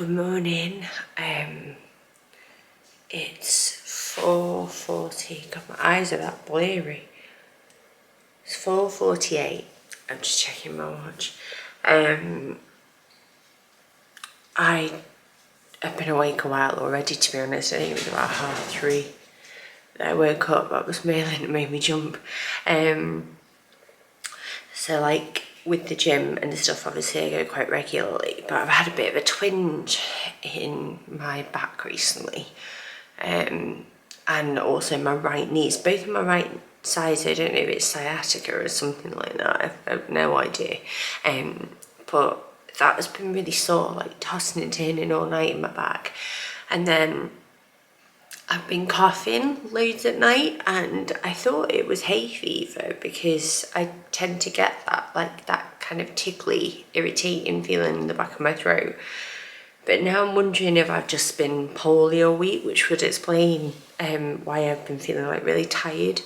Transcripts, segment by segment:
Good morning. It's 4:40. God, my eyes are that blurry. It's 4:48. I'm just checking my watch. I have been awake a while already, to be honest. I think it was about 3:30 that I woke up. That was Merlin that made me jump. So like with the gym and the stuff, obviously I go quite regularly, but I've had a bit of a twinge in my back recently, and also my right knees, both of my right sides. I don't know if it's sciatica or something like that. I have no idea, but that has been really sore, like tossing and turning all night in my back. And then I've been coughing loads at night, and I thought it was hay fever because I tend to get that kind of tickly, irritating feeling in the back of my throat. But now I'm wondering if I've just been poorly all week, which would explain why I've been feeling like really tired.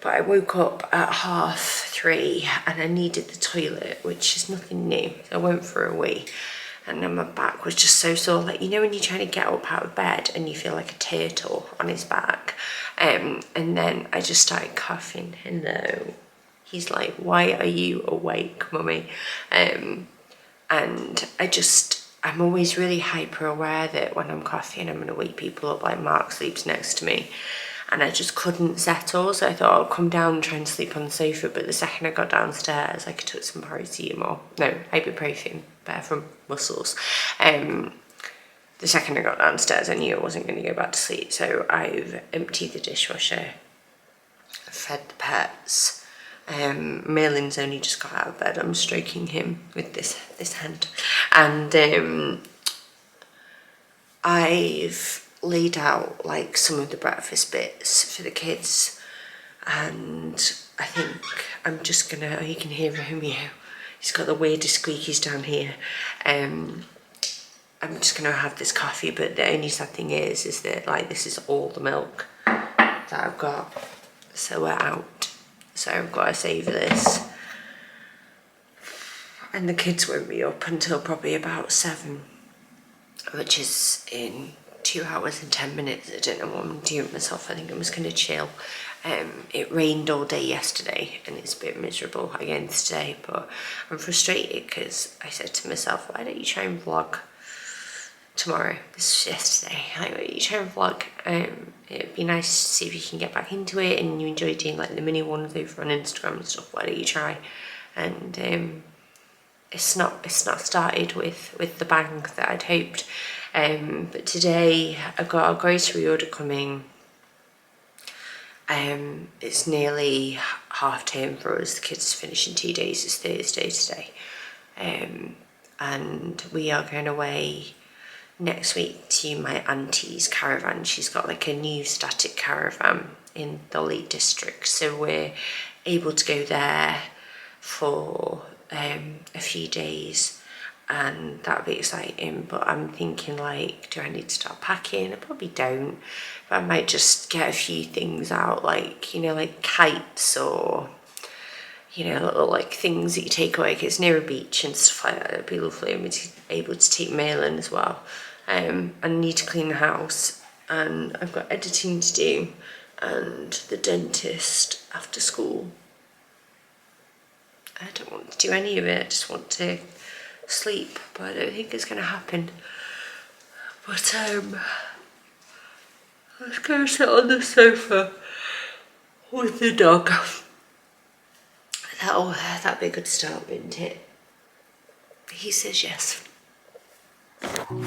But I woke up at 3:30 and I needed the toilet, which is nothing new. So I went for a wee. And then my back was just so sore, like, you know when you're trying to get up out of bed and you feel like a turtle on his back. And then I just started coughing. Hello. He's like, why are you awake, mummy? And I'm always really hyper aware that when I'm coughing, I'm going to wake people up. Like Mark sleeps next to me. And I just couldn't settle, so I thought I'll come down and try and sleep on the sofa. But the second I got downstairs, like I took some ibuprofen, better from muscles. The second I got downstairs, I knew I wasn't going to go back to sleep. So I've emptied the dishwasher, fed the pets. Merlin's only just got out of bed. I'm stroking him with this hand, and I've laid out like some of the breakfast bits for the kids, and I think I'm just gonna, you can hear Romeo, he's got the weirdest squeakies down here. I'm just gonna have this coffee, but the only sad thing is that like this is all the milk that I've got, so we're out, so I've got to save this, and the kids won't be up until probably about 7, which is in 2 hours and 10 minutes. I don't know what I'm doing with myself. I think I'm just going to chill. It rained all day yesterday and it's a bit miserable again today, but I'm frustrated because I said to myself, why don't you try and vlog tomorrow? This was yesterday. Like, why don't you try and vlog? It'd be nice to see if you can get back into it, and you enjoy doing like the mini ones over on Instagram and stuff. Why don't you try? And it's not started with the bang that I'd hoped. But today I've got a grocery order coming. It's nearly half term for us. The kids finish in 2 days. It's Thursday today. And we are going away next week to my auntie's caravan. She's got like a new static caravan in the Lake District. So we're able to go there for a few days, and that'll be exciting. But I'm thinking, like, do I need to start packing? I probably don't, but I might just get a few things out, like, you know, like kites, or, you know, little like things that you take away, 'cause it's near a beach and stuff like that. It'd be lovely. I'm able to take Merlin as well. I need to clean the house, and I've got editing to do and the dentist after school. I don't want to do any of it. I just want to sleep, but I don't think it's going to happen. But let's go sit on the sofa with the dog. That'll be a good start, wouldn't it? He says yes.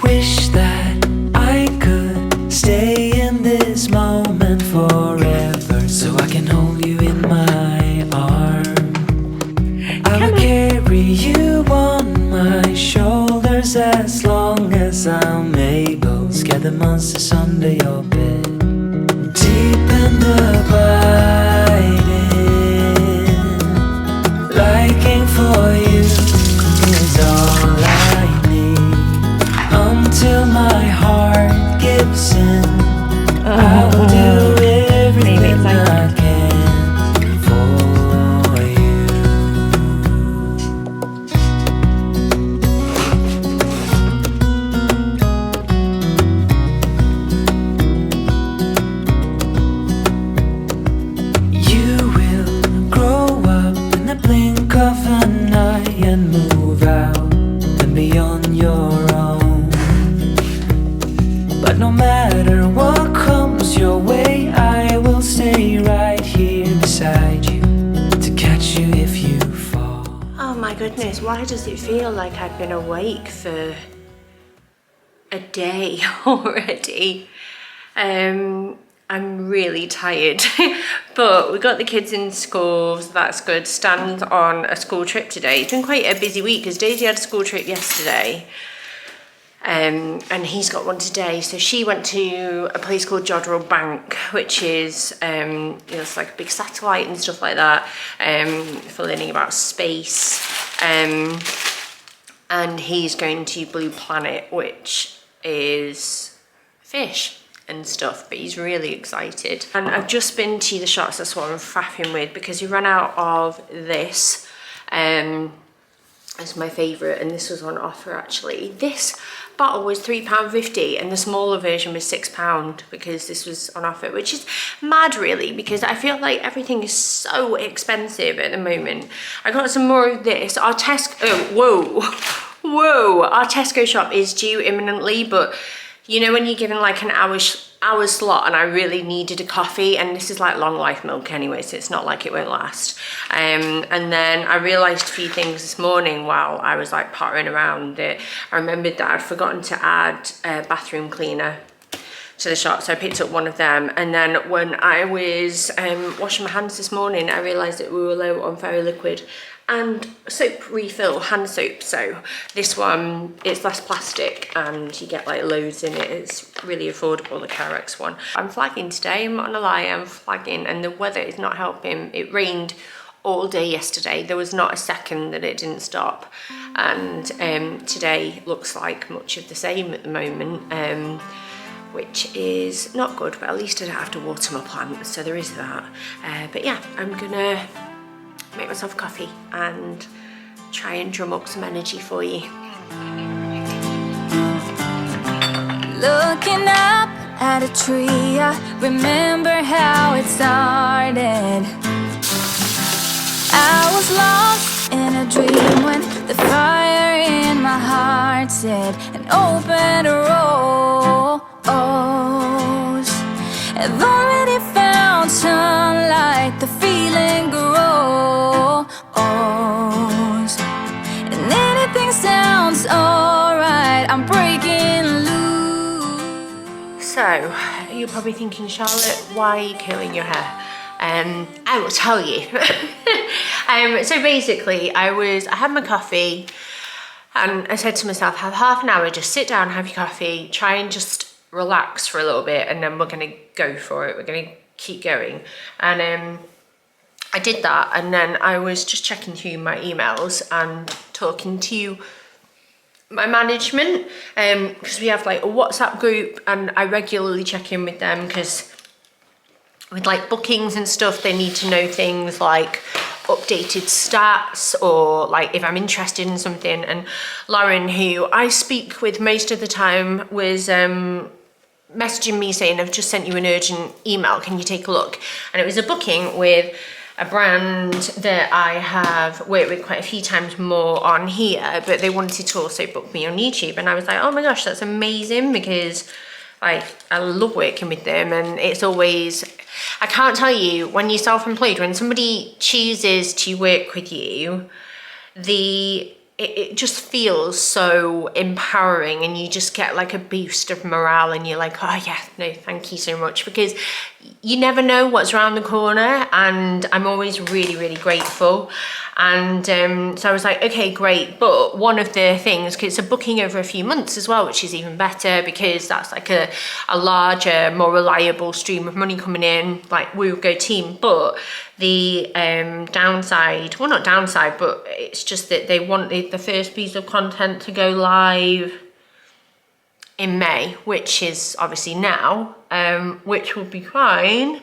Wish that I could stay in this moment forever, so I can hold you in my arms. I'll carry you on my shoulders as long as I'm able. Scare the monsters under your bed. Deep in the biting, liking for you is all I need. Until my heart gives in, I'll do everything I can for you. my goodness, why does it feel like I've been awake for a day already? I'm really tired, but we got the kids in school, so that's good. Stan's on a school trip today. It's been quite a busy week because Daisy had a school trip yesterday, and he's got one today. So she went to a place called Jodrell Bank, which is, it's like a big satellite and stuff like that, for learning about space. And he's going to Blue Planet, which is fish and stuff, but he's really excited. And I've just been to the shops, that's what I'm faffing with, because we ran out of this. It's my favourite, and this was on offer actually. This bottle was £3.50 and the smaller version was £6 because this was on offer, which is mad really, because I feel like everything is so expensive at the moment. I got some more of this. Our our Tesco shop is due imminently, but you know when you're given like an hour slot, and I really needed a coffee, and this is like long life milk anyway, so it's not like it won't last. And then I realised a few things this morning while I was like pottering around that I remembered that I'd forgotten to add a bathroom cleaner to the shop, so I picked up one of them. And then when I was washing my hands this morning, I realised that we were low on fairy liquid and soap refill, hand soap. So this one, it's less plastic and you get like loads in it. It's really affordable, the Carex one. I'm flagging today, I'm not gonna lie, I'm flagging, and the weather is not helping. It rained all day yesterday. There was not a second that it didn't stop. And today looks like much of the same at the moment, which is not good, but at least I don't have to water my plants, so there is that. But yeah, I'm gonna make myself coffee and try and drum up some energy for you. Looking up at a tree, I remember how it started. I was lost in a dream when the fire in my heart said an open rose. I've already found sunlight, the feeling grows, and anything sounds alright. I'm breaking loose. So you're probably thinking, Charlotte, why are you curling your hair? I will tell you. So basically I had my coffee and I said to myself, have half an hour, just sit down, have your coffee, try and just relax for a little bit, and then we're gonna go for it, we're gonna keep going. And I did that, and then I was just checking through my emails and talking to my management, because we have like a WhatsApp group, and I regularly check in with them because with like bookings and stuff, they need to know things like updated stats, or like if I'm interested in something. And Lauren, who I speak with most of the time, was messaging me saying, I've just sent you an urgent email, can you take a look? And it was a booking with a brand that I have worked with quite a few times more on here, but they wanted to also book me on YouTube. And I was like, oh my gosh, that's amazing, because like I love working with them. And it's always, I can't tell you, when you're self-employed, when somebody chooses to work with you, it just feels so empowering, and you just get like a boost of morale, and you're like, oh yeah, no, thank you so much, because you never know what's around the corner, and I'm always really, really grateful. And so I was like, okay, great. But one of the things, because it's a booking over a few months as well, which is even better, because that's like a larger, more reliable stream of money coming in, like we would go team. But the downside, well, not downside, but it's just that they wanted the first piece of content to go live in May, which is obviously now, which will be fine.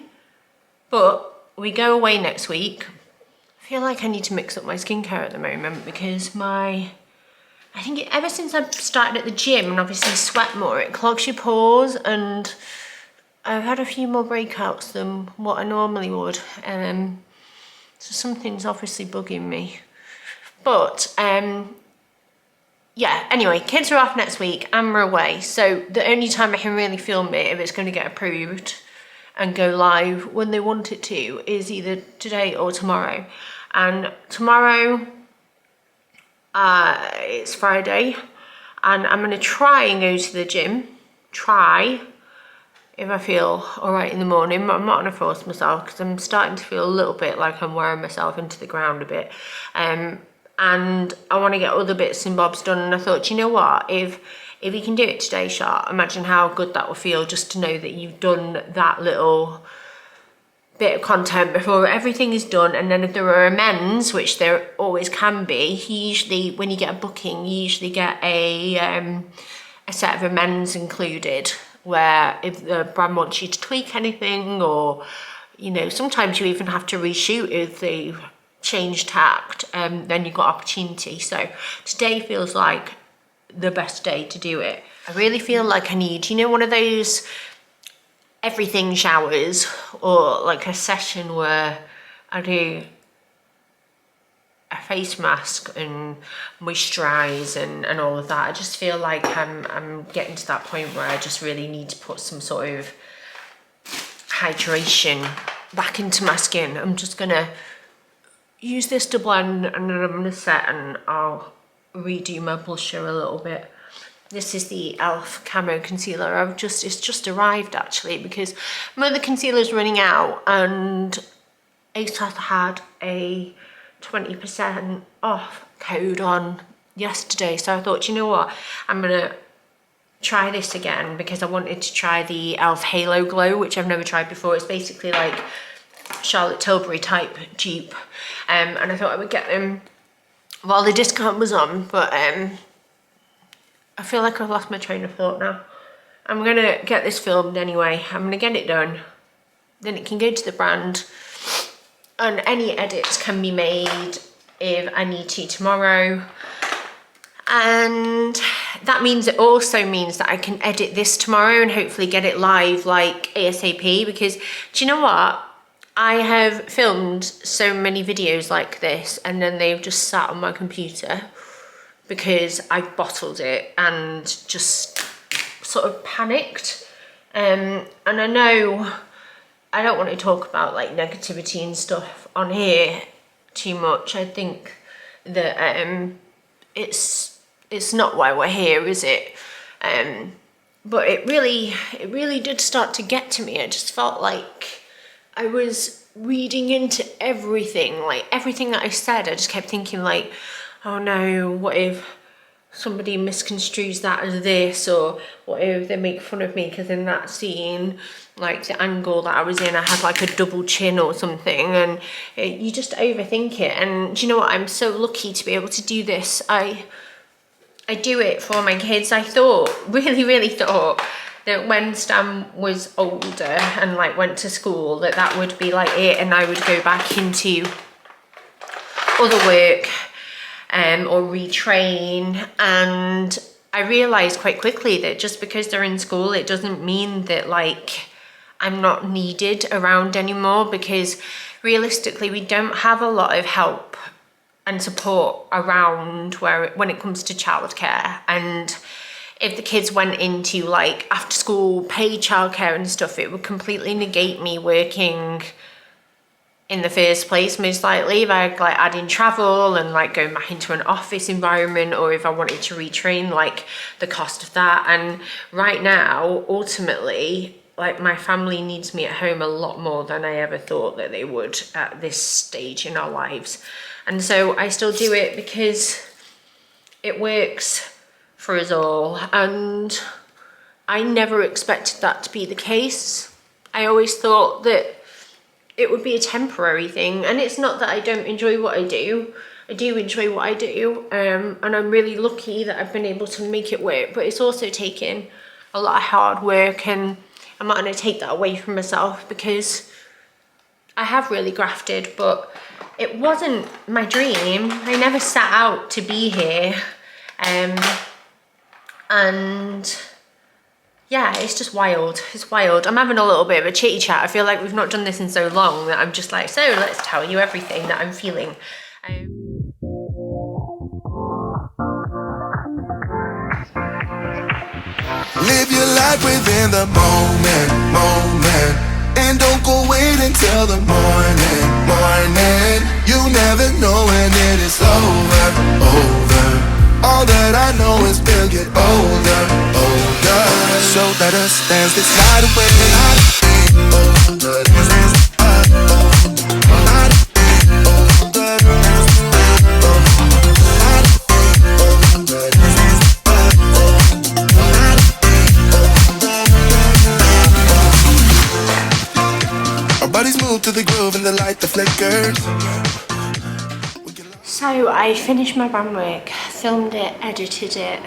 But we go away next week. I feel like I need to mix up my skincare at the moment, because I think ever since I started at the gym and obviously sweat more, it clogs your pores, and I've had a few more breakouts than what I normally would. So something's obviously bugging me. But yeah, anyway, kids are off next week and we're away. So the only time I can really film it, if it's going to get approved and go live when they want it to, is either today or tomorrow. And tomorrow It's Friday and I'm gonna try and go to the gym. Try, if I feel all right in the morning, but I'm not gonna force myself because I'm starting to feel a little bit like I'm wearing myself into the ground a bit. And I want to get other bits and bobs done, and I thought, you know what, if you can do it today, Chart, imagine how good that will feel just to know that you've done that little bit of content before everything is done. And then if there are amends, which there always can be, usually when you get a booking, you usually get a set of amends included, where if the brand wants you to tweak anything, or you know, sometimes you even have to reshoot if they change tact, then you've got opportunity. So today feels like the best day to do it. I really feel like I need, you know, one of those everything showers, or like a session where I do a face mask and moisturize and all of that. I just feel like I'm getting to that point where I just really need to put some sort of hydration back into my skin. I'm just gonna use this to blend, and then I'm gonna set and I'll redo my blusher a little bit. This is the e.l.f. Camo Concealer. It's just arrived actually, because my other concealer's running out and ASOS had a 20% off code on yesterday. So I thought, you know what, I'm gonna try this again because I wanted to try the e.l.f. Halo Glow, which I've never tried before. It's basically like Charlotte Tilbury type dupe, and I thought I would get them while the discount was on, but I feel like I've lost my train of thought now. I'm gonna get this filmed anyway. I'm gonna get it done, then it can go to the brand, and any edits can be made if I need to tomorrow. And that means, it also means that I can edit this tomorrow and hopefully get it live like ASAP, because do you know what? I have filmed so many videos like this and then they've just sat on my computer because I bottled it and just sort of panicked. And I know I don't want to talk about like negativity and stuff on here too much. I think that it's not why we're here, is it? But it really did start to get to me. I just felt like I was reading into everything, like everything that I said. I just kept thinking like, oh no, what if somebody misconstrues that as this, or what if they make fun of me because in that scene, like the angle that I was in, I had like a double chin or something, and you just overthink it. And do you know what, I'm so lucky to be able to do this. I do it for my kids. I thought, really thought that when Stan was older and like went to school, that would be like it, and I would go back into other work or retrain. And I realized quite quickly that just because they're in school, it doesn't mean that like I'm not needed around anymore, because realistically we don't have a lot of help and support around when it comes to childcare. And if the kids went into like after school paid childcare and stuff, it would completely negate me working in the first place, most likely, if I like add in travel and like going back into an office environment, or if I wanted to retrain, like the cost of that. And right now, ultimately, like my family needs me at home a lot more than I ever thought that they would at this stage in our lives. And so I still do it because it works for us all, and I never expected that to be the case. I always thought that it would be a temporary thing, and it's not that I don't enjoy what I do. I do enjoy what I do, and I'm really lucky that I've been able to make it work, but it's also taken a lot of hard work, and I'm not going to take that away from myself because I have really grafted, but it wasn't my dream. I never set out to be here. And yeah, it's just wild. It's wild. I'm having a little bit of a chitty chat. I feel like we've not done this in so long that I'm just like, so let's tell you everything that I'm feeling. Live your life within the moment, and don't go wait until the morning. You never know when it is over. hide away. Our bodies move to the groove and the light that flickers. So I finished my band work, filmed it, edited it.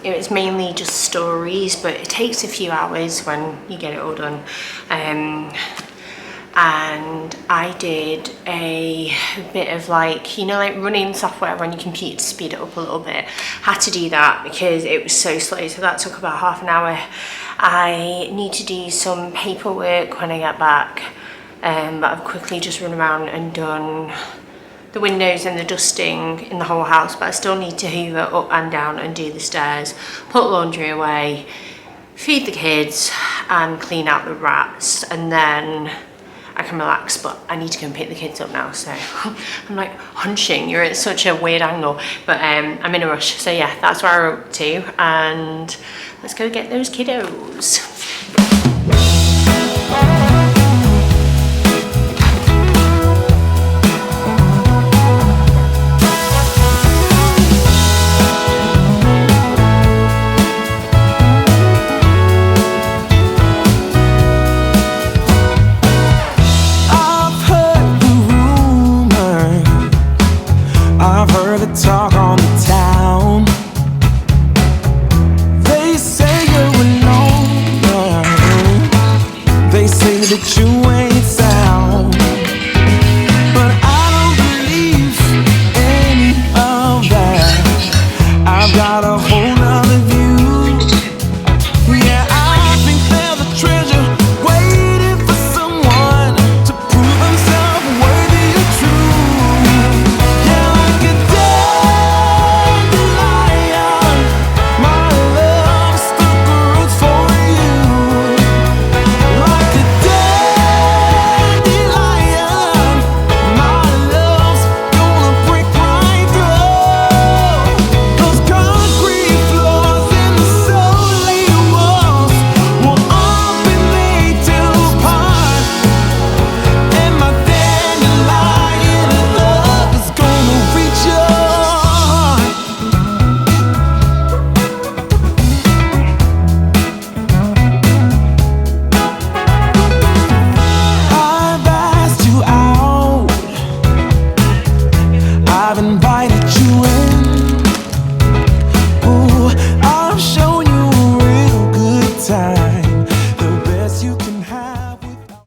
It was mainly just stories, but it takes a few hours when you get it all done. And I did a bit of like, you know, like running software on your computer to speed it up a little bit. Had to do that because it was so slow, so that took about half an hour. I need to do some paperwork when I get back, but I've quickly just run around and done the windows and the dusting in the whole house, but I still need to hoover up and down and do the stairs, put laundry away, feed the kids and clean out the rats, and then I can relax. But I need to go and pick the kids up now, so I'm like hunching, you're at such a weird angle, but I'm in a rush. So yeah, that's where I'm up to, and let's go get those kiddos.